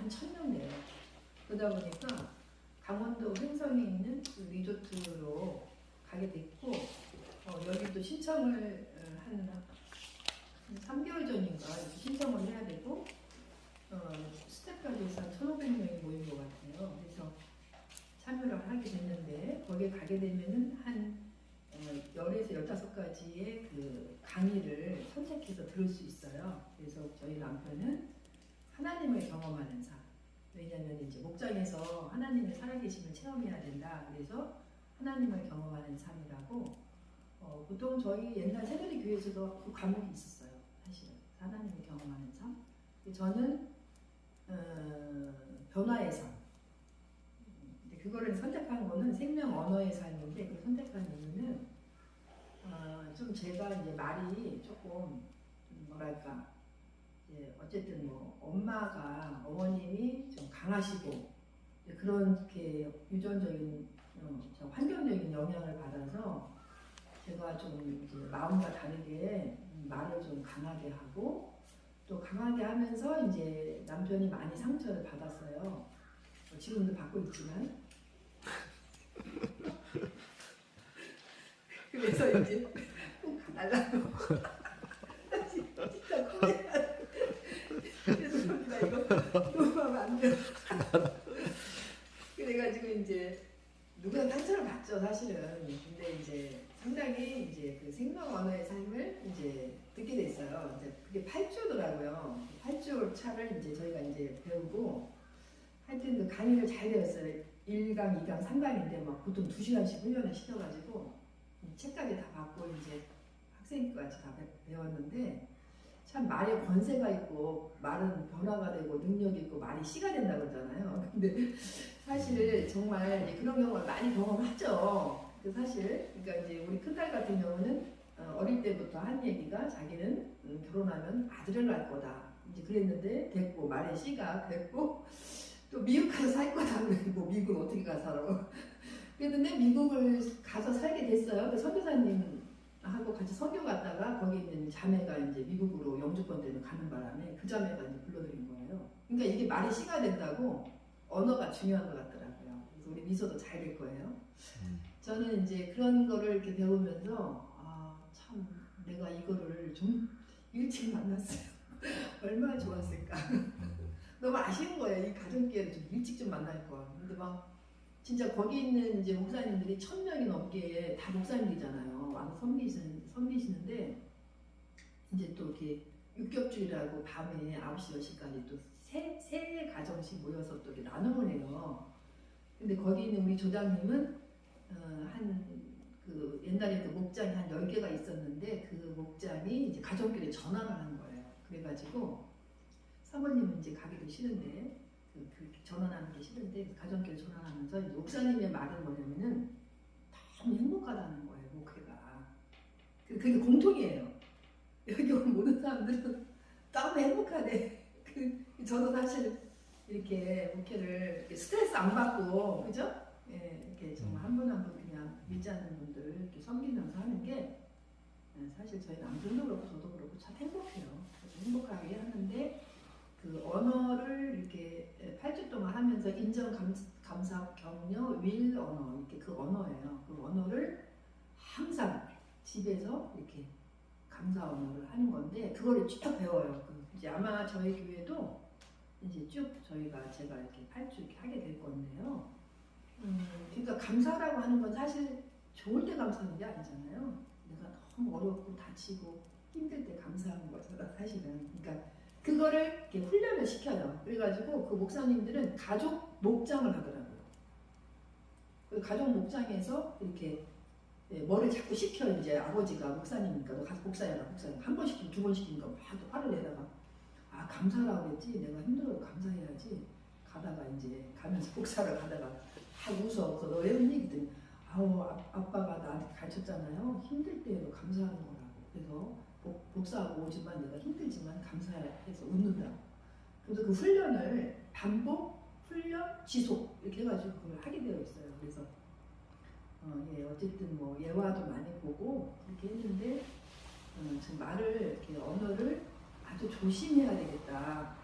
한 1000명 돼요. 그러다 보니까 강원도 횡성에 있는 그 리조트로 가게 됐고, 여기도 신청을 한 3개월 전인가 이렇게 신청을 해야 되고, 스태프까지 해서 1,500명이 모인 것 같아요. 그래서 참여를 하게 됐는데, 거기에 가게 되면은 한 10에서 15가지의 그 강의를 선택해서 들을 수 있어요. 그래서 저희 남편은 하나님을 경험하는 삶. 왜냐하면 이제 목장에서 하나님의 살아계심을 체험해야 된다. 그래서 하나님을 경험하는 삶이라고, 보통 저희 옛날 새누리 교회에서도 그 과목이 있었어요. 사실은 하나님을 경험하는 삶. 저는 변화의 삶. 근데 그거를 선택한 거는 생명 언어의 삶인데, 그 선택한 이유는 좀 제가 이제 말이 조금 뭐랄까, 어쨌든 뭐 어머님이 좀 강하시고 그렇게 유전적인 환경적인 영향을 받아서 제가 좀 이제 마음과 다르게 말을 좀 강하게 하고, 또 강하게 하면서 이제 남편이 많이 상처를 받았어요. 지금도 받고 있지만. 그래서 이제 꼭 가달라고. 진짜 코미디야. 죄송합니다. 이거 하면 안 돼요. 그래가지고 이제 누구나 상처를 받죠, 사실은. 근데 이제 상당히 이제 그 생명 언어의 삶을 이제 듣게 됐어요. 이제 그게 8주더라고요. 8주 차를 이제 저희가 이제 배우고, 하여튼 그 강의를 잘 배웠어요. 1강, 2강, 3강인데 막 보통 2시간씩 훈련을 시켜가지고 책까지 다 받고 이제 학생까지 다 배웠는데, 참 말에 권세가 있고 말은 변화가 되고 능력이 있고 말이 씨가 된다고 그러잖아요. 근데 사실 정말 그런 경험을 많이 경험하죠. 그 사실 그러니까 이제 우리 큰딸 같은 경우는 어릴 때부터 한 얘기가 자기는 결혼하면 아들을 낳을 거다. 이제 그랬는데 됐고, 말에 씨가 됐고, 또 미국 가서 살 거다. 그리고 미국은 어떻게 가서 살아? 그랬는데 미국을 가서 살게 됐어요. 그 선교사님하고 같이 선교 갔다가 거기 있는 자매가 이제 미국으로 영주권 때문에 가는 바람에 그 자매가 이제 불러들인 거예요. 그러니까 이게 말이 씨가 된다고, 언어가 중요한 것 같더라고요. 그래서 우리 미소도 잘 될 거예요. 저는 이제 그런 거를 이렇게 배우면서 참 내가 이거를 좀 일찍 만났어요. 얼마나 좋았을까. 너무 아쉬운 거예요. 이 가정기회를 좀 일찍 좀 만날 걸. 근데 막 진짜 거기 있는 이제 목사님들이 1000명이 넘게 다 목사님이잖아요. 와서 섬기시는데 이제 또 이렇게 육겹주일하고 밤에 9시, 10시까지 또 세 가정씩 모여서 또 이렇게 나눔을 해요. 근데 거기 있는 우리 조장님은 그 옛날에 그 목장이 한 10개가 있었는데, 그 목장이 이제 가족끼리 전환을 한 거예요. 그래가지고 사모님은 이제 가기도 싫은데, 그 전환하는 게 싫은데 가족끼리 전환하면서 이제 목사님의 말은 뭐냐면은 너무 행복하다는 거예요. 목회가. 그게 공통이에요. 여기 온 모든 사람들은 너무 행복하대. 저도 사실 이렇게 목회를 이렇게 스트레스 안 받고, 그죠? 이렇게 정말 한 분 한 분 그냥 믿지 않는 분들 이렇게 섬기면서 하는 게, 사실 저희 남편도 그렇고 저도 그렇고 참 행복해요. 그래서 행복하게 하는데, 그 언어를 이렇게 8주 동안 하면서 인정, 감사, 격려, 윌 언어, 이렇게 그 언어예요. 그 언어를 항상 집에서 이렇게 감사 언어를 하는 건데, 그거를 쭉 배워요. 이제 아마 저희 교회도 이제 쭉 제가 이렇게 8주 이렇게 하게 될 건데요. 그러니까 감사라고 하는 건 사실 좋을 때 감사하는 게 아니잖아요. 내가 너무 어렵고 다치고 힘들 때 감사하는 거잖아, 사실은. 그러니까 그거를 이렇게 훈련을 시켜요. 그래가지고 그 목사님들은 가족 목장을 하더라고요. 그 가족 목장에서 이렇게 뭐를 자꾸 시켜. 이제 아버지가 목사님이니까 너 가서 목사야, 목사님. 한 번 시키면 2번 시키니까 막 화를 내다가, 감사라고 했지. 내가 힘들어도 감사해야지. 가다가 이제 가면서 목사를 가다가 웃어. 그래서 너 왜 웃니? 그랬더니 아빠가 나한테 가르쳤잖아요. 힘들 때에도 감사하는 거라고. 그래서 목사하고 오지만 내가 힘들지만 감사해서 웃는다. 그래서 그 훈련을 반복, 훈련, 지속 이렇게 해가지고 그걸 하게 되어 있어요. 그래서 어쨌든 뭐 예화도 많이 보고 그렇게 했는데, 저 말을 이렇게 언어를 아주 조심해야 되겠다.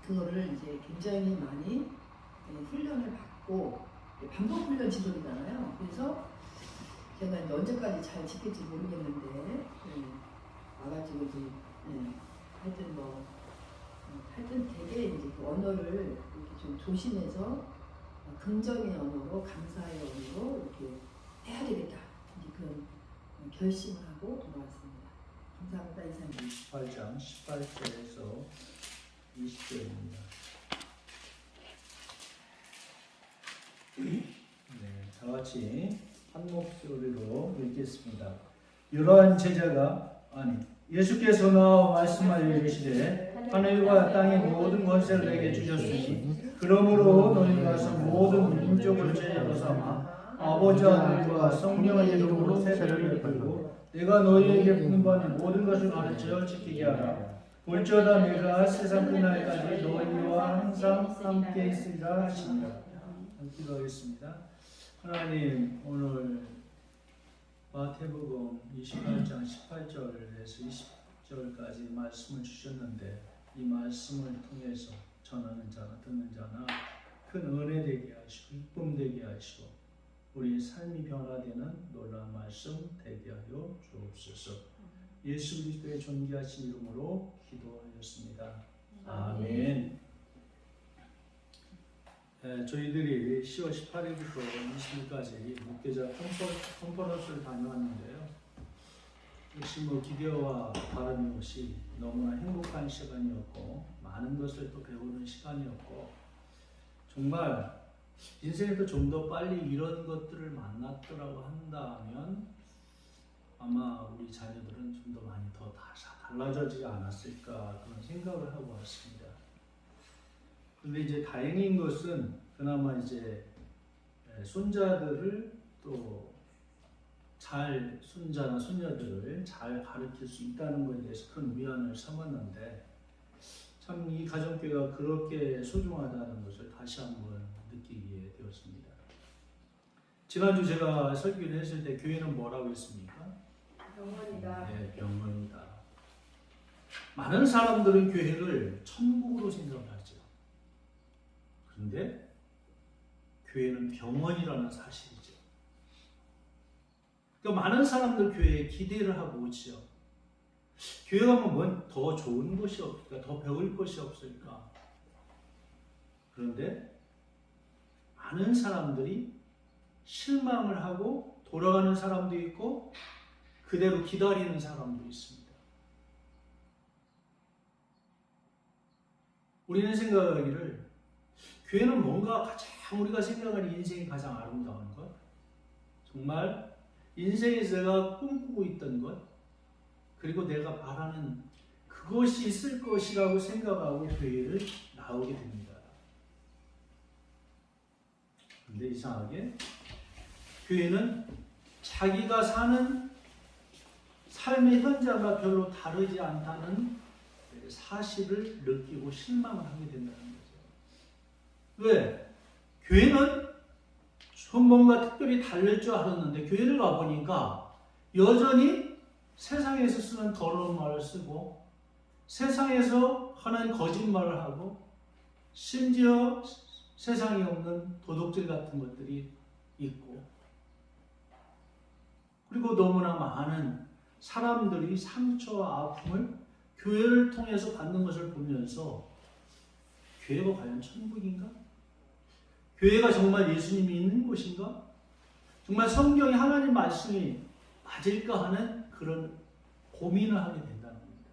그거를 이제 굉장히 많이 훈련을 받고 반복 훈련 지도이잖아요. 그래서 제가 이제 언제까지 잘 지킬지 모르겠는데 와가지고 이제 하여튼 되게 이제 그 언어를 이렇게 좀 조심해서 긍정의 언어로 감사의 언어로 이렇게 해야 되겠다. 이제 그런 결심을 하고 돌아왔습니다. 감사합니다. 이사님. 18장 18절에서 20절입니다. 네, 다 같이 한 목소리로 읽겠습니다. 이러한 제자가 예수께서 나와 말씀하여 이르시되 하늘과 땅의 모든 권세를 내게 주셨으니 그러므로 너희 가서 모든 민족을 제자로 삼아 아버지 아들과 성령의 이름으로 세례를 베풀고 내가 너희에게 분반한 모든 것을 가르쳐 지키게 하라. 볼지어다 내가 세상 끝날까지 너희와 항상 함께 있으리라 하시니라. 기도하겠습니다. 하나님, 오늘 마태복음 28장 18절에서 20절까지 말씀을 주셨는데 이 말씀을 통해서 전하는 자나 듣는 자나 큰 은혜 되게 하시고 기쁨 되게 하시고 우리 삶이 변화되는 놀라운 말씀 되게 하여 주옵소서. 예수 그리스도의 존귀하신 이름으로 기도하였습니다. 아멘. 저희들이 10월 18일부터 20일까지 목회자 컨퍼런스를 다녀왔는데요. 역시 기대와 다름이 없이 너무나 행복한 시간이었고 많은 것을 또 배우는 시간이었고 정말 인생에도 좀 더 빨리 이런 것들을 만났더라고 한다면 아마 우리 자녀들은 좀 더 많이 더 달라지지 않았을까 그런 생각을 하고 왔습니다. 근데 이제 다행인 것은 그나마 이제 손자들을 또 잘 손자나 손녀들을 잘 가르칠 수 있다는 것에 대해서 큰 위안을 삼았는데 참 이 가정교회가 그렇게 소중하다는 것을 다시 한번 느끼게 되었습니다. 지난주 제가 설교를 했을 때 교회는 뭐라고 했습니까? 병원이다. 네, 병원이다. 많은 사람들은 교회를 천국으로 생각하죠. 그런데 교회는 병원이라는 사실이죠. 그러니까 많은 사람들 교회에 기대를 하고 오지요. 교회 가면 뭔 더 좋은 것이 없을까? 더 배울 것이 없을까? 그런데 많은 사람들이 실망을 하고 돌아가는 사람도 있고 그대로 기다리는 사람도 있습니다. 우리는 생각하기를 교회는 뭔가 가장 우리가 생각하는 인생이 가장 아름다운 것, 정말 인생에서 내가 꿈꾸고 있던 것, 그리고 내가 바라는 그것이 있을 것이라고 생각하고 교회를 나오게 됩니다. 그런데 이상하게 교회는 자기가 사는 삶의 현장과 별로 다르지 않다는 사실을 느끼고 실망을 하게 된다는 거죠. 왜? 교회는 좀 뭔가 특별히 다를 줄 알았는데 교회를 가보니까 여전히 세상에서 쓰는 더러운 말을 쓰고 세상에서 하는 거짓말을 하고 심지어 세상에 없는 도둑질 같은 것들이 있고 그리고 너무나 많은 사람들이 상처와 아픔을 교회를 통해서 받는 것을 보면서 교회가 과연 천국인가? 교회가 정말 예수님이 있는 곳인가? 정말 성경의 하나님 말씀이 맞을까 하는 그런 고민을 하게 된다는 겁니다.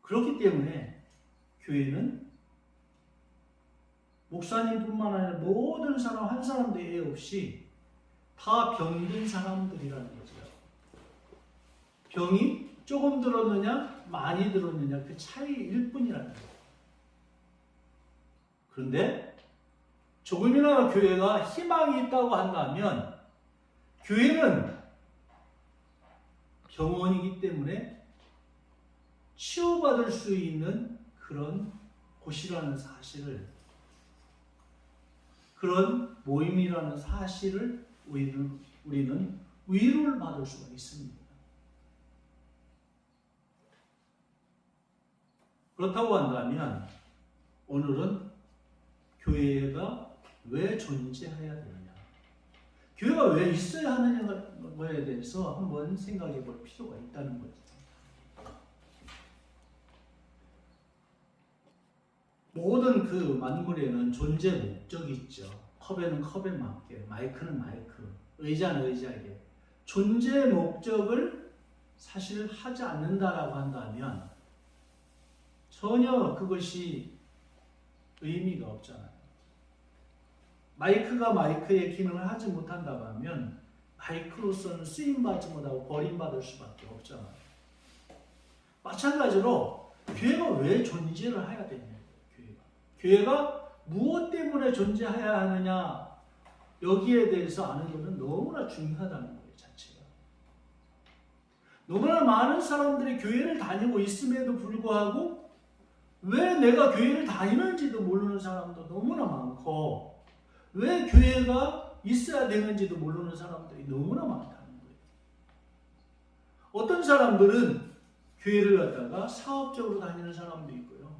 그렇기 때문에 교회는 목사님뿐만 아니라 모든 사람 한 사람도 예외 없이 다 병든 사람들이라는 거죠. 병이 조금 들었느냐 많이 들었느냐 그 차이일 뿐이라는 거예요. 그런데 조금이나마 교회가 희망이 있다고 한다면 교회는 병원이기 때문에 치유받을 수 있는 그런 곳이라는 사실을, 그런 모임이라는 사실을 우리는 위로를 받을 수가 있습니다. 그렇다고 한다면 오늘은 교회가 왜 존재해야 되느냐, 교회가 왜 있어야 하느냐에 대해서 한번 생각해 볼 필요가 있다는 거죠. 모든 그 만물에는 존재 목적이 있죠. 컵에는 컵에 맞게, 마이크는 마이크, 의자는 의자에게 존재 목적을 사실 하지 않는다라고 한다면 전혀 그것이 의미가 없잖아요. 마이크가 마이크의 기능을 하지 못한다고 하면 마이크로서는 쓰임받지 못하고 버림받을 수밖에 없잖아요. 마찬가지로 교회가 왜 존재를 해야 되냐, 교회가 무엇 때문에 존재해야 하느냐, 여기에 대해서 아는 것은 너무나 중요하다는 거예요. 자체가 너무나 많은 사람들이 교회를 다니고 있음에도 불구하고 왜 내가 교회를 다니는지도 모르는 사람도 너무나 많고, 왜 교회가 있어야 되는지도 모르는 사람들이 너무나 많다는 거예요. 어떤 사람들은 교회를 갖다가 사업적으로 다니는 사람도 있고요.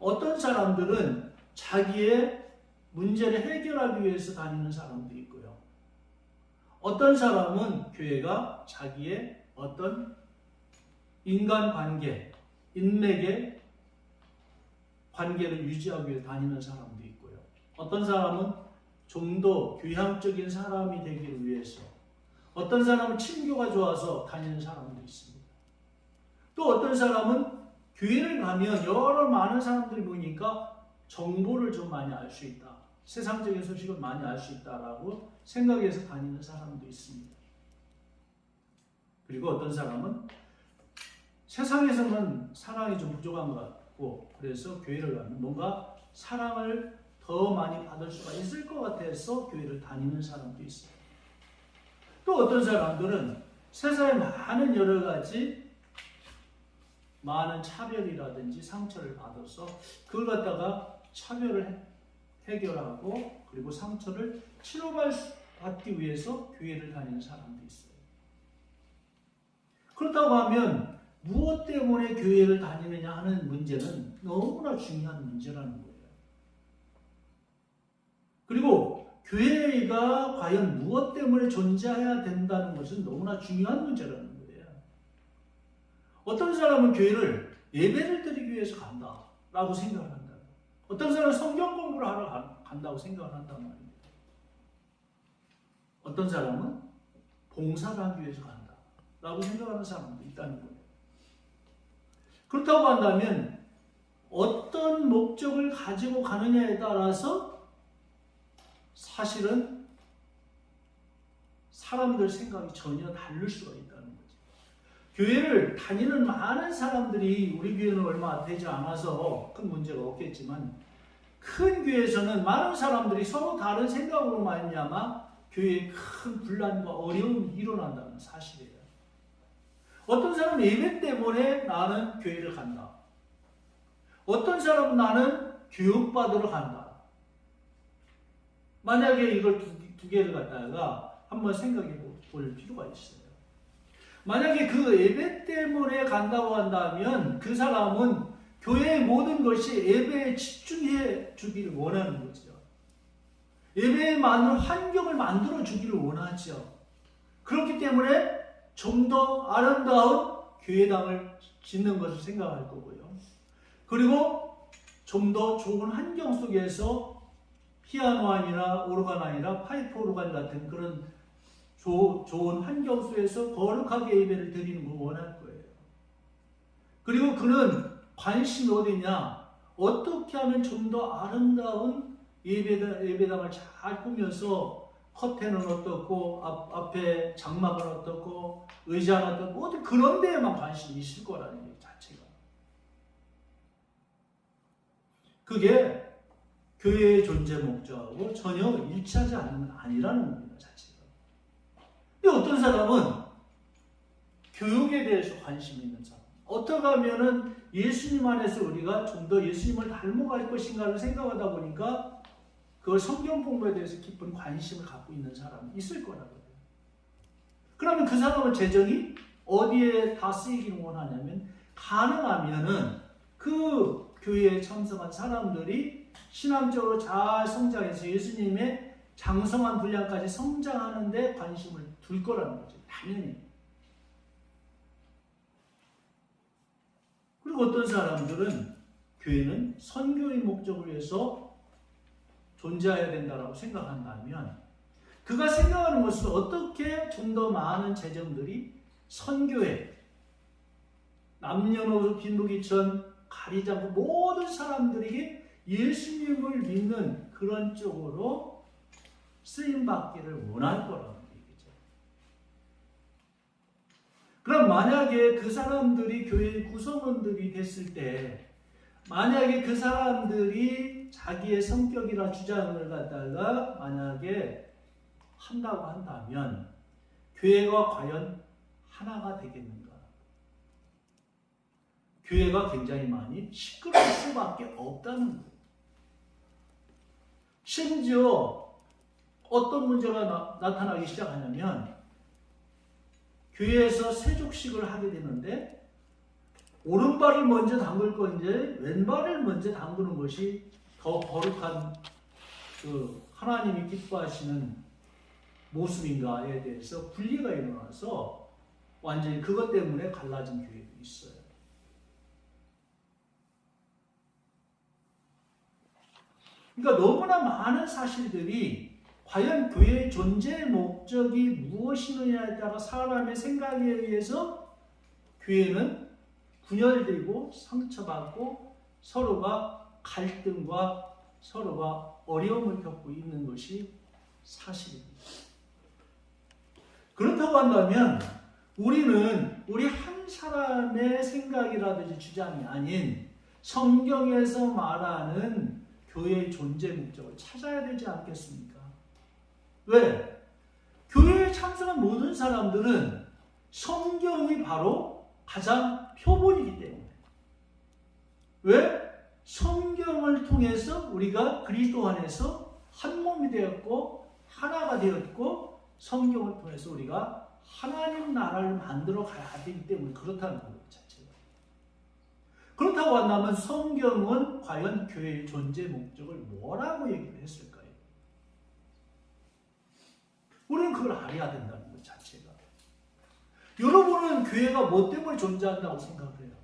어떤 사람들은 자기의 문제를 해결하기 위해서 다니는 사람도 있고요. 어떤 사람은 교회가 자기의 어떤 인간관계, 인맥의 관계를 유지하기 위해 다니는 사람도 있고요. 어떤 사람은 좀 더 교양적인 사람이 되기를 위해서, 어떤 사람은 친교가 좋아서 다니는 사람도 있습니다. 또 어떤 사람은 교회를 가면 여러 많은 사람들이 보니까 정보를 좀 많이 알 수 있다, 세상적인 소식을 많이 알 수 있다라고 생각해서 다니는 사람도 있습니다. 그리고 어떤 사람은 세상에서는 사랑이 좀 부족한 것 같고, 그래서 교회를 가면 뭔가 사랑을 더 많이 받을 수가 있을 것 같아서 교회를 다니는 사람도 있어요. 또 어떤 사람들은 세상에 많은 여러 가지 많은 차별이라든지 상처를 받아서 그걸 갖다가 차별을 해결하고 그리고 상처를 치료받기 위해서 교회를 다니는 사람도 있어요. 그렇다고 하면 무엇 때문에 교회를 다니느냐 하는 문제는 너무나 중요한 문제라는 거예요. 그리고 교회가 과연 무엇 때문에 존재해야 된다는 것은 너무나 중요한 문제라는 거예요. 어떤 사람은 교회를 예배를 드리기 위해서 간다라고 생각을 한다. 어떤 사람은 성경 공부를 하러 간다고 생각을 한단 말입니다. 어떤 사람은 봉사를 하기 위해서 간다라고 생각하는 사람도 있다는 거예요. 그렇다고 한다면 어떤 목적을 가지고 가느냐에 따라서 사실은 사람들 생각이 전혀 다를 수가 있다는 거죠. 교회를 다니는 많은 사람들이, 우리 교회는 얼마 되지 않아서 큰 문제가 없겠지만 큰 교회에서는 많은 사람들이 서로 다른 생각으로 말미암아 교회에 큰 분란과 어려움이 일어난다는 사실이에요. 어떤 사람은 예배 때문에 나는 교회를 간다. 어떤 사람은 나는 교육받으러 간다. 만약에 이걸 두 개를 갖다가 한번 생각해 볼 필요가 있어요. 만약에 그 예배 때문에 간다고 한다면 그 사람은 교회의 모든 것이 예배에 집중해 주기를 원하는 거죠. 예배에 맞는 환경을 만들어 주기를 원하죠. 그렇기 때문에 좀 더 아름다운 교회당을 짓는 것을 생각할 거고요. 그리고 좀 더 좋은 환경 속에서 피아노 아니라 오르간 아니라 파이프 오르간 같은 그런 좋은 환경 속에서 거룩하게 예배를 드리는 걸 원할 거예요. 그리고 그는 관심이 어디냐? 어떻게 하면 좀 더 아름다운 예배당을 잘 꾸며서 커튼은 어떻고 앞에 장막은 어떻고 의자는 어떻고 어디 그런 데에만 관심이 있을 거라는 것 자체가. 그게 교회의 존재 목적하고 전혀 일치하지 않는 건 아니라는 겁니다, 자체가. 근데 어떤 사람은 교육에 대해서 관심이 있는 사람, 어떻게 하면은 예수님 안에서 우리가 좀 더 예수님을 닮아갈 것인가를 생각하다 보니까 그 성경 공부에 대해서 깊은 관심을 갖고 있는 사람이 있을 거라고요. 그러면 그 사람은 재정이 어디에 다 쓰이기를 원하냐면 가능하면은 그 교회에 참석한 사람들이 신앙적으로 잘 성장해서 예수님의 장성한 분량까지 성장하는 데 관심을 둘 거라는 거죠. 당연히. 그리고 어떤 사람들은 교회는 선교의 목적을 위해서 존재해야 된다고 생각한다면 그가 생각하는 것은 어떻게 좀 더 많은 재정들이 선교에 남녀노소 빈부귀천 가리지 않고 모든 사람들에게 예수님을 믿는 그런 쪽으로 쓰임받기를 원할 거라는 얘기죠. 그럼 만약에 그 사람들이 교회의 구성원들이 됐을 때 만약에 그 사람들이 자기의 성격이나 주장을 갖다가 만약에 한다고 한다면 교회가 과연 하나가 되겠는가? 교회가 굉장히 많이 시끄러울 수밖에 없다는 거예요. 심지어 어떤 문제가 나타나기 시작하냐면 교회에서 세족식을 하게 되는데 오른발을 먼저 담글 건지 왼발을 먼저 담그는 것이 더 거룩한 그 하나님이 기뻐하시는 모습인가에 대해서 분리가 일어나서 완전히 그것 때문에 갈라진 교회도 있어요. 그러니까 너무나 많은 사실들이 과연 교회의 존재의 목적이 무엇이느냐에 따라 사람의 생각에 의해서 교회는 분열되고 상처받고 서로가 갈등과 서로가 어려움을 겪고 있는 것이 사실입니다. 그렇다고 한다면 우리는 우리 한 사람의 생각이라든지 주장이 아닌 성경에서 말하는 교회의 존재 목적을 찾아야 되지 않겠습니까? 왜? 교회에 참석한 모든 사람들은 성경이 바로 가장 표본이기 때문에. 왜? 성경을 통해서 우리가 그리스도 안에서 한 몸이 되었고 하나가 되었고 성경을 통해서 우리가 하나님 나라를 만들어 가야 되기 때문에 그렇다는 것 자체가. 그렇다고 한다면 성경은 과연 교회의 존재 목적을 뭐라고 얘기를 했을까요? 우리는 그걸 알아야 된다는 것 자체가. 여러분은 교회가 뭐 때문에 존재한다고 생각을 해요?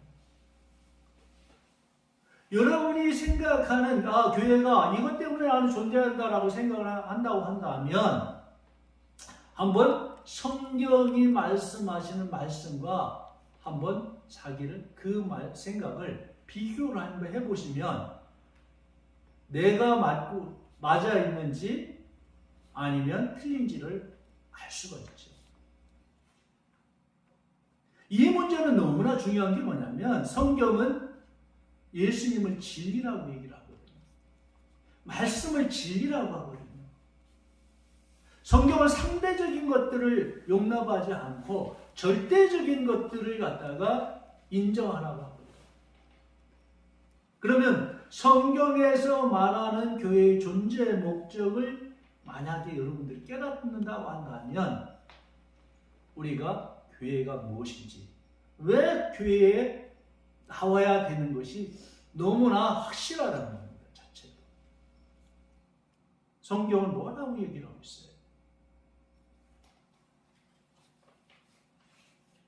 여러분이 생각하는 교회가 이것 때문에 나는 존재한다라고 생각을 한다고 한다면 한번 성경이 말씀하시는 말씀과 한번 자기를 그 생각을 비교를 한번 해보시면 내가 맞아 있는지 아니면 틀린지를 알 수가 있죠. 이 문제는 너무나 중요한 게 뭐냐면 성경은 예수님을 진리라고 얘기를 하거든요. 말씀을 진리라고 하거든요. 성경은 상대적인 것들을 용납하지 않고 절대적인 것들을 갖다가 인정하라고 하거든요. 그러면 성경에서 말하는 교회의 존재의 목적을 만약에 여러분들이 깨닫는다고 한다면 우리가 교회가 무엇인지 왜 교회에 나와야 되는 것이 너무나 확실하다는 겁니다. 자체가. 성경은 뭐라고 얘기를 하고 있어요?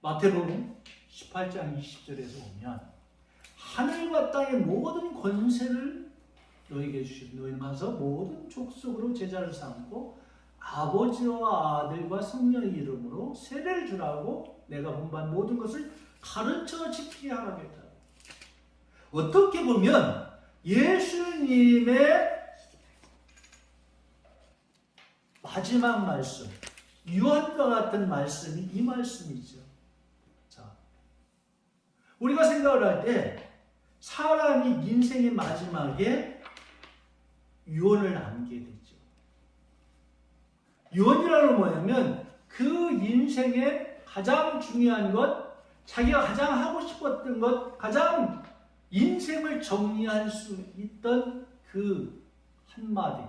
마태복음 18장 20절에서 보면 하늘과 땅의 모든 권세를 너에게 주시고 너희는 가서 모든 족속으로 제자를 삼고 아버지와 아들과 성령의 이름으로 세례를 주라고 내가 분부한 모든 것을 가르쳐 지키게 하라겠다. 어떻게 보면 예수님의 마지막 말씀, 유언과 같은 말씀이 이 말씀이죠. 자, 우리가 생각을 할 때 사람이 인생의 마지막에 유언을 남기게 되죠. 유언이라는 건 뭐냐면 그 인생의 가장 중요한 것, 자기가 가장 하고 싶었던 것, 가장 인생을 정리할 수 있던 그 한마디,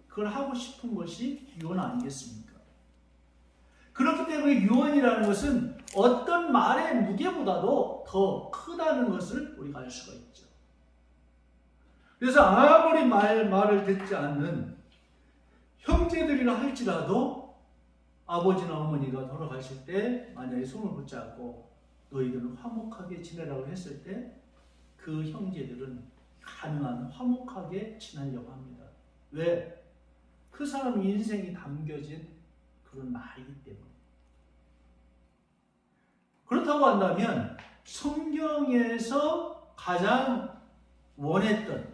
그걸 하고 싶은 것이 유언 아니겠습니까? 그렇기 때문에 유언이라는 것은 어떤 말의 무게보다도 더 크다는 것을 우리가 알 수가 있죠. 그래서 아무리 말을 듣지 않는 형제들이라 할지라도 아버지나 어머니가 돌아가실 때 만약에 손을 붙잡고 너희들은 화목하게 지내라고 했을 때 그 형제들은 가능한 화목하게 지내려고 합니다. 왜? 그 사람 인생이 담겨진 그런 말이기 때문에. 그렇다고 한다면 성경에서 가장 원했던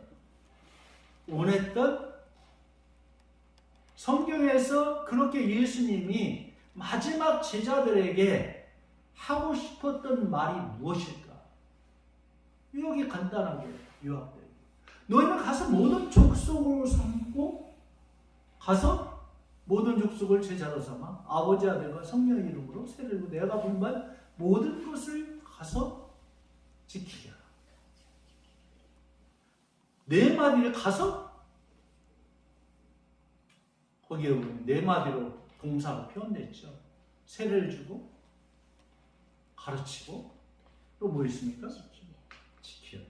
성경에서 그렇게 예수님이 마지막 제자들에게 하고 싶었던 말이 무엇일까? 여기 간단하게 요약돼요. 너희는 가서 모든 족속을 삼고 가서 모든 족속을 제자로 삼아 아버지 아들과 성령의 이름으로 세례로 내가 분반 모든 것을 가서 지키라. 네 마디를 가서 거기에 보면 네 마디로 동사가 표현됐죠. 세례를 주고 가르치고 또 뭐 있습니까? 지키라.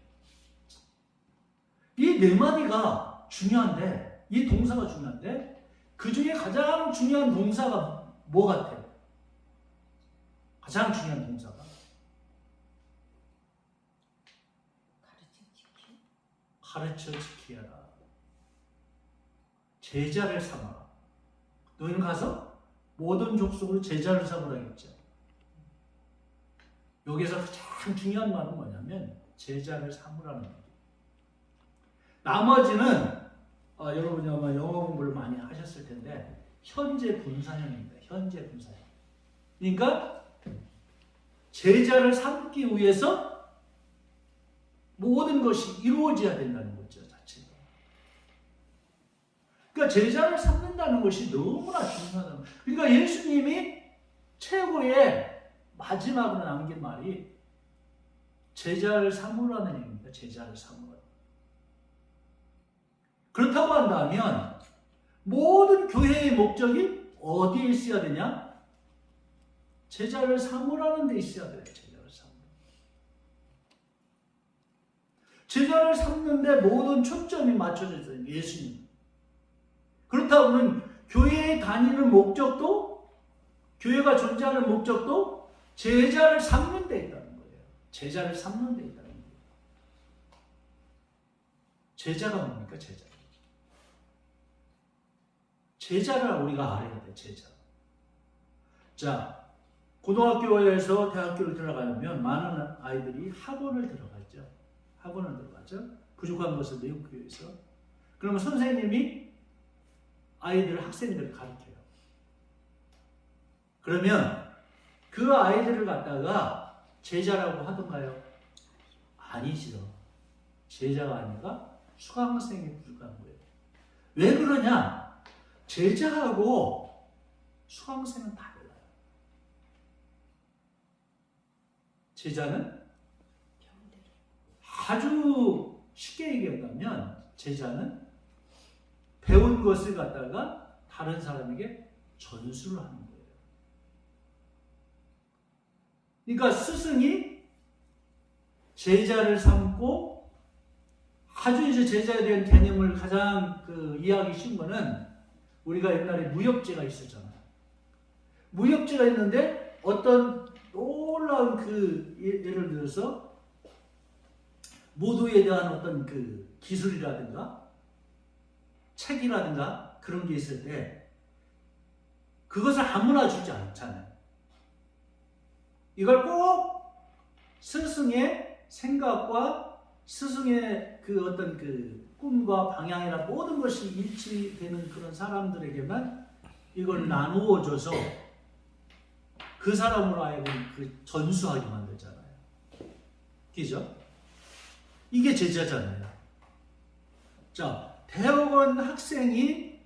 이 네 마디가 중요한데 이 동사가 중요한데 그 중에 가장 중요한 동사가 뭐 같아요? 가장 중요한 동사가 가르쳐 지키라. 제자를 삼아라. 너희는 가서 모든 족속을 제자를 삼으라 했죠. 여기서 가장 중요한 말은 뭐냐면 제자를 삼으라는 거예요. 나머지는 여러분이 아마 영어 공부를 많이 하셨을 텐데 현재 분사형입니다. 현재 분사형. 그러니까 제자를 삼기 위해서 모든 것이 이루어져야 된다는 거죠. 자체가. 그러니까 제자를 삼는다는 것이 너무나 중요하다. 그러니까 예수님이 최고의 마지막으로 남긴 말이 제자를 삼으라는 얘기입니다. 제자를 삼으라. 그렇다고 한다면 모든 교회의 목적이 어디에 있어야 되냐? 제자를 삼으라는 데 있어야 돼요. 제자를 삼으라. 제자를 삼는데 모든 초점이 맞춰져 있어요. 예수님. 그렇다고는 교회에 다니는 목적도 교회가 존재하는 목적도 제자를 삼는 데 있다는 거예요. 제자를 삼는 데 있다는 거예요. 제자가 뭡니까? 제자를 우리가 알아야 돼. 제자. 자, 고등학교에서 대학교를 들어가려면 많은 아이들이 학원을 들어가죠. 부족한 것을 메우기 위해서. 그러면 선생님이 학생들을 가르쳐요. 그러면 그 아이들을 갖다가 제자라고 하던가요? 아니죠. 제자가 아니라 수강생이 부족한 거예요. 왜 그러냐? 제자하고 수강생은 달라요. 제자는 아주 쉽게 얘기한다면 제자는 배운 것을 갖다가 다른 사람에게 전수를 하는 거예요. 그러니까 스승이 제자를 삼고 아주 이제 제자에 대한 개념을 가장 이해하기 쉬운 거는 우리가 옛날에 무협지가 있었잖아요. 무협지가 있는데 어떤 놀라운 예를 들어서 무도에 대한 어떤 기술이라든가 책이라든가 그런 게 있을 때 그것을 아무나 주지 않잖아요. 이걸 꼭 스승의 생각과 스승의 어떤 꿈과 방향이나 모든 것이 일치되는 그런 사람들에게만 이걸 나누어줘서 그 사람으로 하여금 전수하게 만들잖아요. 그죠? 이게 제자잖아요. 자, 대학원 선생님이,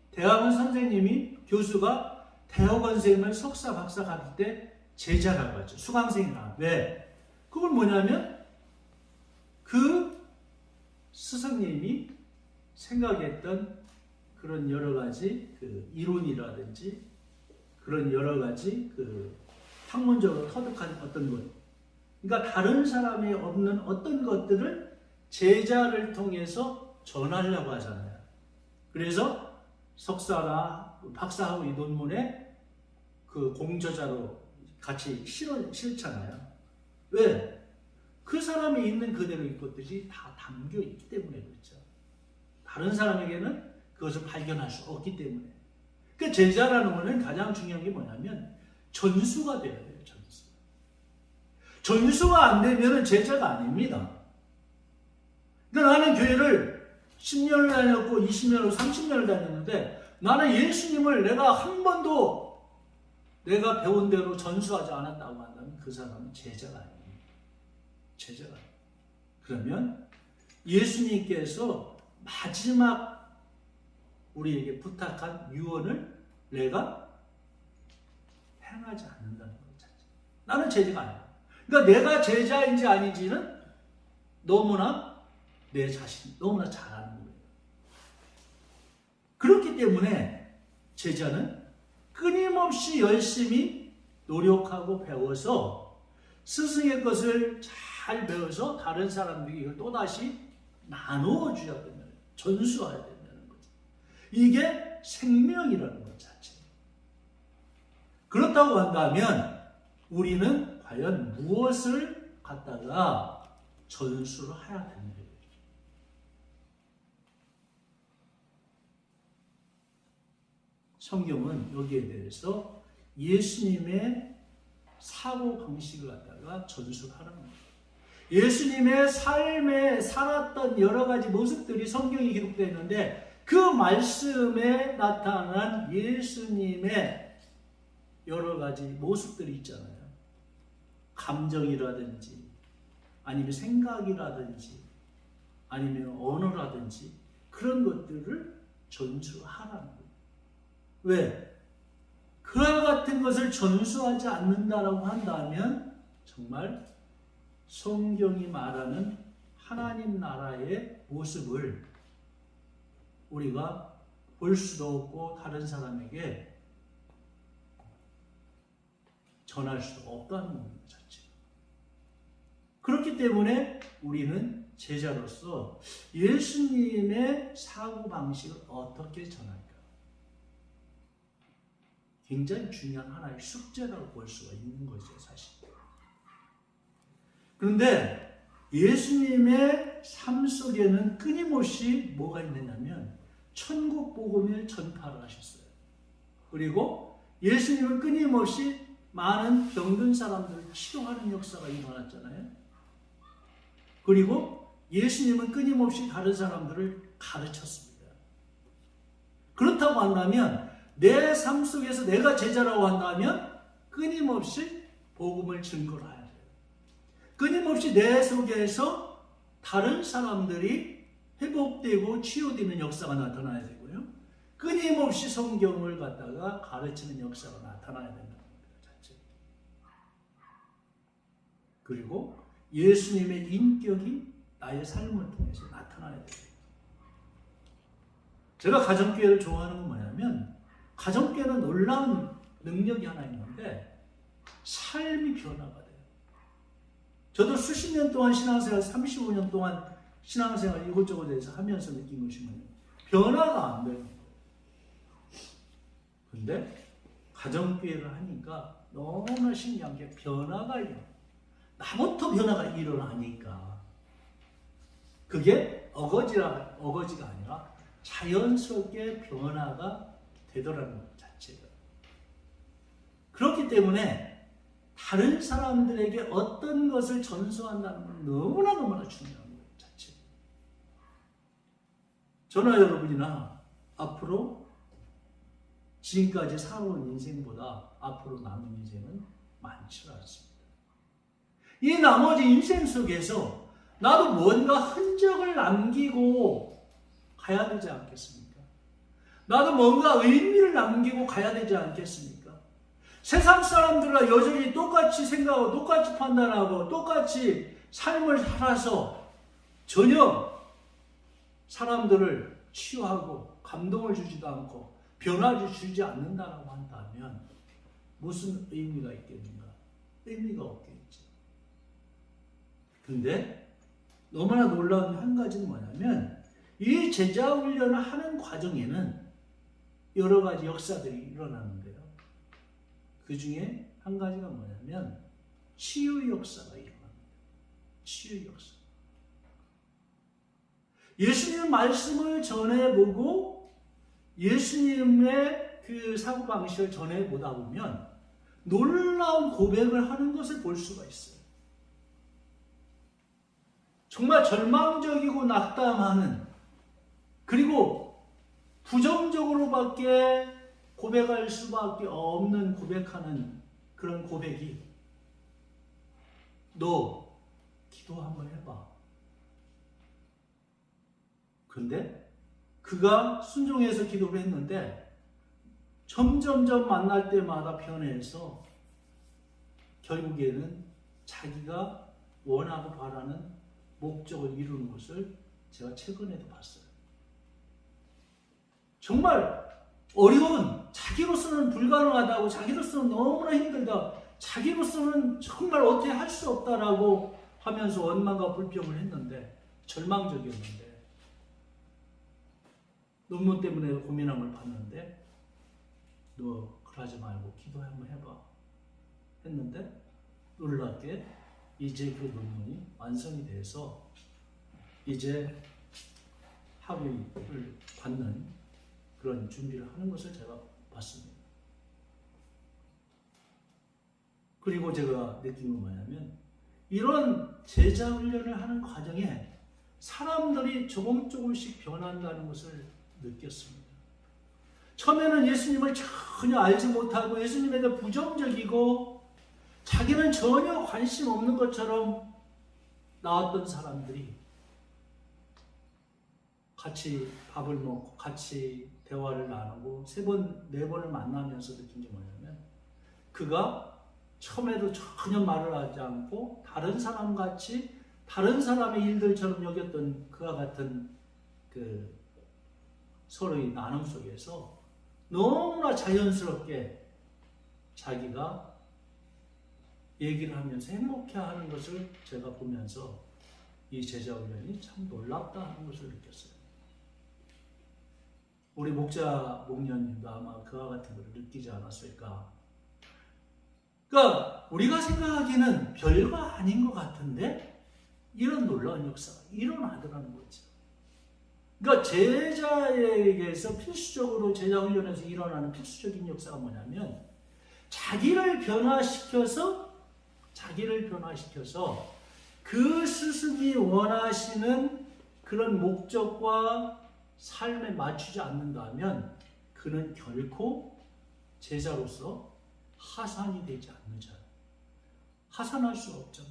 교수가 대학원 선생님을 석사, 박사 가를 때 제자라고 하죠. 수강생이라. 왜? 그건 뭐냐면 그 스승님이 생각했던 그런 여러 가지 이론이라든지 그런 여러 가지 학문적으로 터득한 어떤 것, 그러니까 다른 사람이 없는 어떤 것들을 제자를 통해서 전하려고 하잖아요. 그래서 석사나 박사하고 이 논문에 그 공저자로 같이 실잖아요. 왜? 그 사람이 있는 그대로의 것들이 다 담겨 있기 때문에 그렇죠. 다른 사람에게는 그것을 발견할 수 없기 때문에. 그 제자라는 것은 가장 중요한 게 뭐냐면 전수가 돼야 돼요. 전수. 전수가 안 되면 제자가 아닙니다. 그러니까 나는 교회를 10년을 다녔고 20년을 30년을 다녔는데 나는 예수님을 내가 한 번도 내가 배운 대로 전수하지 않았다고 한다면 그 사람은 제자가 아닙니다. 제자가 아닙니다. 그러면 예수님께서 마지막 우리에게 부탁한 유언을 내가 행하지 않는다는 거죠. 나는 제자가 아니야. 그러니까 내가 제자인지 아닌지는 너무나 내 자신, 너무나 잘 아는 거예요. 그렇기 때문에 제자는 끊임없이 열심히 노력하고 배워서 스승의 것을 잘 배워서 다른 사람들에게 이걸 또다시 나누어 주어야 된다는, 전수해야 된다는 거죠. 이게 생명이라는 것 자체예요. 그렇다고 한다면 우리는 과연 무엇을 갖다가 전수를 해야 되는 거예요? 성경은 여기에 대해서 예수님의 사고 방식을 갖다가 전수하라는 거예요. 예수님의 삶에 살았던 여러 가지 모습들이 성경에 기록되어 있는데 그 말씀에 나타난 예수님의 여러 가지 모습들이 있잖아요. 감정이라든지 아니면 생각이라든지 아니면 언어라든지 그런 것들을 전수하라는 거예요. 왜? 그와 같은 것을 전수하지 않는다라고 한다면 정말 성경이 말하는 하나님 나라의 모습을 우리가 볼 수도 없고 다른 사람에게 전할 수도 없다는 것 자체. 그렇기 때문에 우리는 제자로서 예수님의 사고방식을 어떻게 전할까? 굉장히 중요한 하나의 숙제라고 볼 수가 있는 거죠, 사실. 그런데 예수님의 삶 속에는 끊임없이 뭐가 있느냐면 천국 복음을 전파를 하셨어요. 그리고 예수님은 끊임없이 많은 병든 사람들을 치료하는 역사가 일어났잖아요. 그리고 예수님은 끊임없이 다른 사람들을 가르쳤습니다. 그렇다고 한다면 내 삶 속에서 내가 제자라고 한다면 끊임없이 복음을 증거를 해야 돼요. 끊임없이 내 속에서 다른 사람들이 회복되고 치유되는 역사가 나타나야 되고요. 끊임없이 성경을 갖다가 가르치는 역사가 나타나야 된다는 것 자체. 그리고 예수님의 인격이 나의 삶을 통해서 나타나야 돼요. 제가 가정교회를 좋아하는 건 뭐냐면 가정교회는 놀라운 능력이 하나 있는데 삶이 변화가 돼요. 저도 수십 년 동안 신앙생활, 35년 동안 신앙생활 이곳저곳에서 하면서 느낀 것이 뭐냐면 변화가 안 되는 거예요. 근데 가정교회를 하니까 너무나 신기한 게 변화가 일어나요. 나부터 변화가 일어나니까 그게 어거지가 아니라 자연스럽게 변화가 되더라는 것 자체가. 그렇기 때문에 다른 사람들에게 어떤 것을 전수한다는 건 너무나 중요한 것 자체. 저나 여러분이나 앞으로 지금까지 살아온 인생보다 앞으로 남은 인생은 많지 않습니다. 이 나머지 인생 속에서 나도 뭔가 흔적을 남기고 가야 되지 않겠습니까? 나도 뭔가 의미를 남기고 가야 되지 않겠습니까? 세상 사람들과 여전히 똑같이 생각하고 똑같이 판단하고 똑같이 삶을 살아서 전혀 사람들을 치유하고 감동을 주지도 않고 변화를 주지 않는다고 한다면 무슨 의미가 있겠는가? 의미가 없겠지. 근데 너무나 놀라운 한 가지는 뭐냐면 이 제자 훈련을 하는 과정에는 여러 가지 역사들이 일어나는데요. 그 중에 한 가지가 뭐냐면 치유 역사가 일어납니다. 치유 역사. 예수님 말씀을 전해보고 예수님의 그 사고방식을 전해보다 보면 놀라운 고백을 하는 것을 볼 수가 있어요. 정말 절망적이고 낙담하는, 그리고 부정적으로밖에 고백할 수밖에 없는 고백하는 그런 고백이, 너 기도 한번 해봐. 근데 그가 순종해서 기도를 했는데 점점점 만날 때마다 변해서 결국에는 자기가 원하고 바라는 목적을 이루는 것을 제가 최근에도 봤어요. 정말 어려운, 자기로서는 불가능하다고, 자기로서는 너무나 힘들다, 자기로서는 정말 어떻게 할 수 없다라고 하면서 원망과 불평을 했는데, 절망적이었는데, 논문 때문에 고민함을 봤는데, 너 그러지 말고 기도 한번 해봐 했는데, 놀랍게 이제 그 논문이 완성이 돼서 이제 학위를 받는 그런 준비를 하는 것을 제가 봤습니다. 그리고 제가 느낀 건 뭐냐면 이런 제자 훈련을 하는 과정에 사람들이 조금씩 변한다는 것을 느꼈습니다. 처음에는 예수님을 전혀 알지 못하고 예수님에 대해 부정적이고 자기는 전혀 관심 없는 것처럼 나왔던 사람들이 같이 밥을 먹고 같이 대화를 나누고 3번, 4번을 만나면서 느낀 게 뭐냐면 그가 처음에도 전혀 말을 하지 않고 다른 사람같이 다른 사람의 일들처럼 여겼던 그와 같은 그 서로의 나눔 속에서 너무나 자연스럽게 자기가 얘기를 하면서 행복해하는 것을 제가 보면서 이 제자훈련이 참 놀랍다 하는 것을 느꼈어요. 우리 목자님도 아마 그와 같은 것을 느끼지 않았을까. 그러니까 우리가 생각하기에는 별거 아닌 것 같은데 이런 놀라운 역사가 일어나더라는 거죠. 그러니까 제자에게서 필수적으로 제자훈련에서 일어나는 필수적인 역사가 뭐냐면 자기를 변화시켜서 그 스승이 원하시는 그런 목적과 삶에 맞추지 않는다면 그는 결코 제자로서 하산이 되지 않는 자. 하산할 수 없잖아.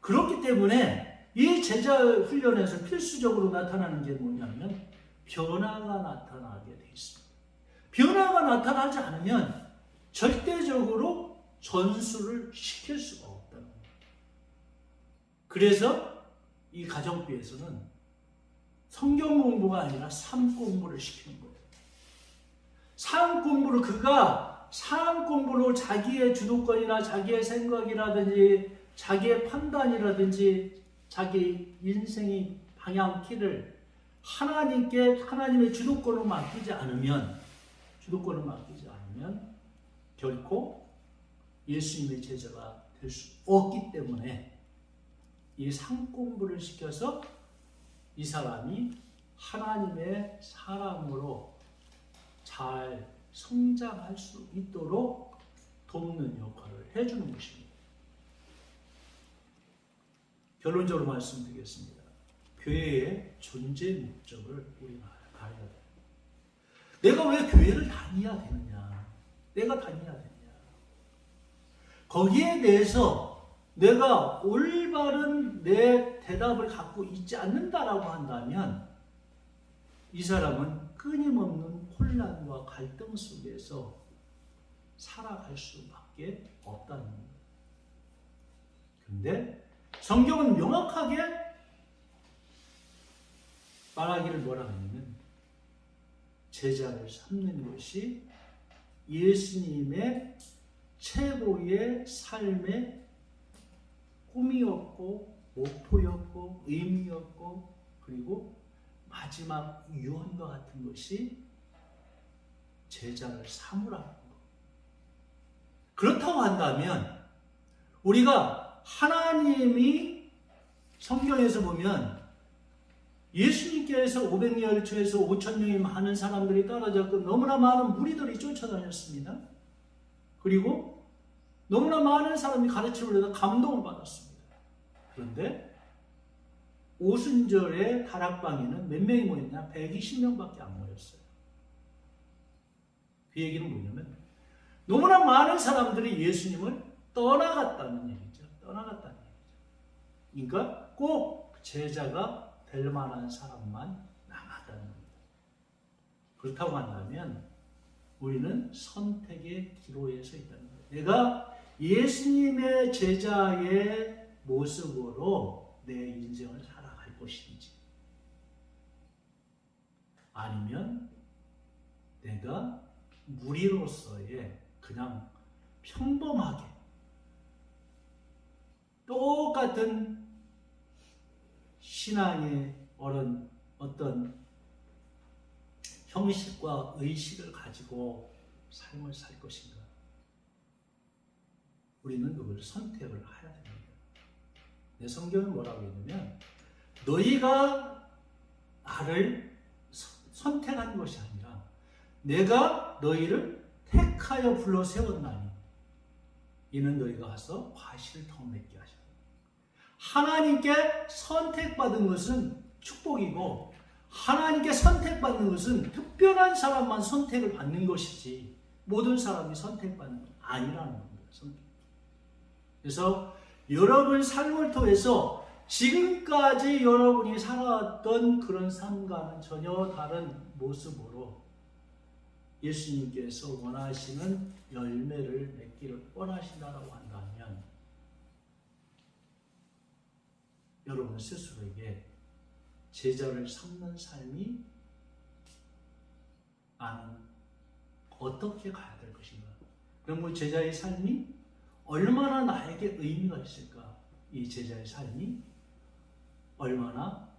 그렇기 때문에 이 제자 훈련에서 필수적으로 나타나는 게 뭐냐면 변화가 나타나게 돼 있습니다. 변화가 나타나지 않으면 절대적으로 전수를 시킬 수가 없다는 거예요. 그래서 이 가정교회에서는 성경 공부가 아니라 삶 공부를 시키는 거예요. 삶 공부를 그가 삶 공부로 자기의 주도권이나 자기의 생각이라든지 자기의 판단이라든지 자기 인생의 방향키를 하나님의 주도권을 맡기지 않으면 결코 예수님의 제자가 될 수 없기 때문에 이 삶 공부를 시켜서 이 사람이 하나님의 사람으로 잘 성장할 수 있도록 돕는 역할을 해주는 것입니다. 결론적으로 말씀드리겠습니다. 교회의 존재 목적을 우리가 알아야 돼요. 내가 왜 교회를 다녀야 되느냐? 내가 다녀야 되느냐? 거기에 대해서 내가 올바른 내 대답을 갖고 있지 않는다라고 한다면 이 사람은 끊임없는 혼란과 갈등 속에서 살아갈 수밖에 없다는 겁니다. 근데 성경은 명확하게 말하기를 뭐라 하냐면 제자를 삼는 것이 예수님의 최고의 삶의 꿈이었고 목표였고 의미였고 그리고 마지막 유언과 같은 것이 제자를 삼으라는 것. 그렇다고 한다면 우리가 하나님이 성경에서 보면 예수님께서 500열초에서 5,000명이 많은 사람들이 따라잡고 너무나 많은 무리들이 쫓아다녔습니다. 그리고 너무나 많은 사람이 가르침을 받아 감동을 받았습니다. 그런데 오순절에 다락방에는 몇 명이 모였냐? 120명밖에 안 모였어요. 그 얘기는 뭐냐면 너무나 많은 사람들이 예수님을 떠나갔다는 얘기죠. 떠나갔다는 얘기죠. 그러니까 꼭 제자가 될 만한 사람만 남았다는 겁니다. 그렇다고 한다면 우리는 선택의 기로에 서 있다는 거예요. 내가 예수님의 제자의 모습으로 내 인생을 살아갈 것인지 아니면 내가 무리로서의 그냥 평범하게 똑같은 신앙의 어떤 형식과 의식을 가지고 삶을 살 것인가? 우리는 그걸 선택을 해야 됩니다. 내 성경은 뭐라고 했냐면 너희가 나를 선택한 것이 아니라 내가 너희를 택하여 불러 세웠나니 이는 너희가 가서 과실을 더 맺게 하시라. 하나님께 선택받은 것은 축복이고 하나님께 선택받는 것은 특별한 사람만 선택을 받는 것이지 모든 사람이 선택받는 건 아니라는 겁니다. 그래서 여러분 삶을 통해서 지금까지 여러분이 살아왔던 그런 삶과는 전혀 다른 모습으로 예수님께서 원하시는 열매를 맺기를 원하신다고 한다면 여러분 스스로에게 제자를 삼는 삶이 나는 어떻게 가야 될 것인가? 그럼 그 제자의 삶이 얼마나 나에게 의미가 있을까? 이 제자의 삶이 얼마나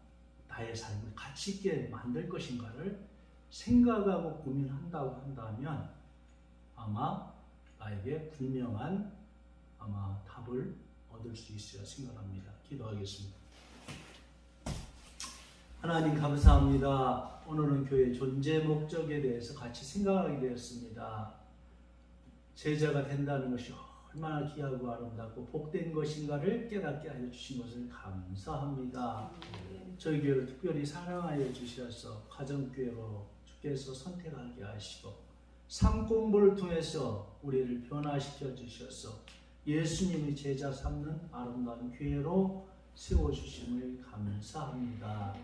나의 삶을 가치 있게 만들 것인가를 생각하고 고민한다고 한다면 아마 나에게 분명한 답을 얻을 수 있어야 생각합니다. 기도하겠습니다. 하나님 감사합니다. 오늘은 교회 존재 목적에 대해서 같이 생각하게 되었습니다. 제자가 된다는 것이 얼마나 귀하고 아름답고 복된 것인가를 깨닫게 하여 주신 것을 감사합니다. 저희 교회를 특별히 사랑하여 주셔서 가정교회로 주께서 선택하게 하시고 삶 공부를 통해서 우리를 변화시켜 주셔서 예수님의 제자 삼는 아름다운 교회로 세워주심을 감사합니다.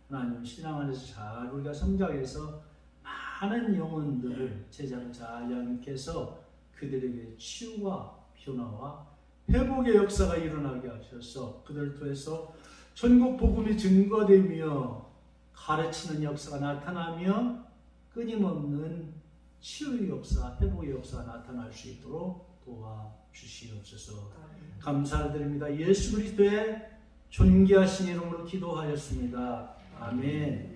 하나님 신앙 안에서 잘 우리가 성장해서 많은 영혼들을 제자로 잘 양육해서 그들에게 치유와 변화와 회복의 역사가 일어나게 하셔서 그들을 통해서 전국 복음이 증거되며 가르치는 역사가 나타나며 끊임없는 치유의 역사, 회복의 역사가 나타날 수 있도록 도와주시옵소서. 감사드립니다. 예수 그리스도의 존귀하신 이름으로 기도하였습니다. 아멘.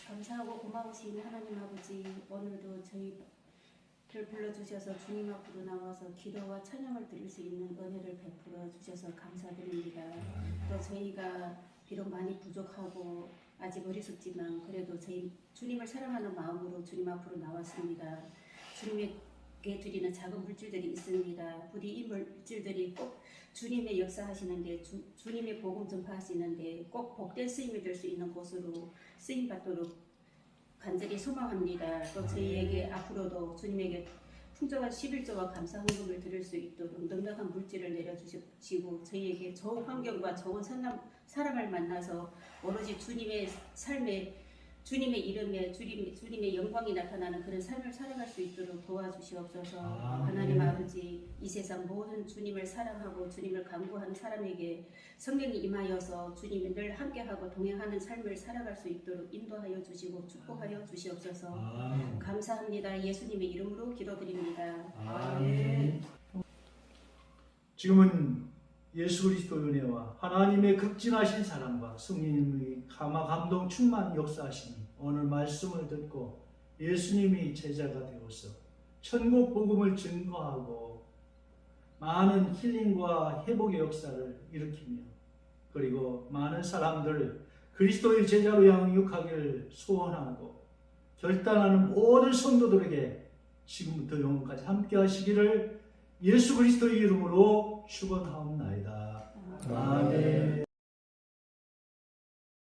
감사하고 고마우신 하나님 아버지, 오늘도 저희를 불러주셔서 주님 앞으로 나와서 기도와 찬양을 드릴 수 있는 은혜를 베풀어 주셔서 감사드립니다. 또 저희가 비록 많이 부족하고 아직 어리석지만 그래도 저희 주님을 사랑하는 마음으로 주님 앞으로 나왔습니다. 주님에게 드리는 작은 물질들이 있습니다. 부디 이 물질들이 꼭 주님의 역사하시는데 주님의 복음 전파하시는데 꼭 복된 쓰임이 될 수 있는 곳으로 쓰임받도록 간절히 소망합니다. 또 저희에게 앞으로도 주님에게 풍족한 11조와 감사 헌금을 드릴 수 있도록 넉넉한 물질을 내려주시고 저희에게 좋은 환경과 좋은 선한 사람을 만나서 오로지 주님의 삶에 주님의 이름에 주님의 영광이 나타나는 그런 삶을 살아갈 수 있도록 도와주시옵소서. 하나님 아버지, 이 세상 모든 주님을 사랑하고 주님을 간구하는 사람에게 성령이 임하여서 주님이 늘 함께하고 동행하는 삶을 살아갈 수 있도록 인도하여 주시고 축복하여 주시옵소서. 아멘. 감사합니다. 예수님의 이름으로 기도드립니다. 아멘. 지금은 예수 그리스도의 은혜와 하나님의 극진하신 사랑과 성령님의 감화 감동 충만 역사하시니 오늘 말씀을 듣고 예수님이 제자가 되어서 천국 복음을 증거하고 많은 힐링과 회복의 역사를 일으키며 그리고 많은 사람들 그리스도의 제자로 양육하기를 소원하고 결단하는 모든 성도들에게 지금부터 영원까지 함께 하시기를 예수 그리스도의 이름으로 축원하옵나이다. 아멘.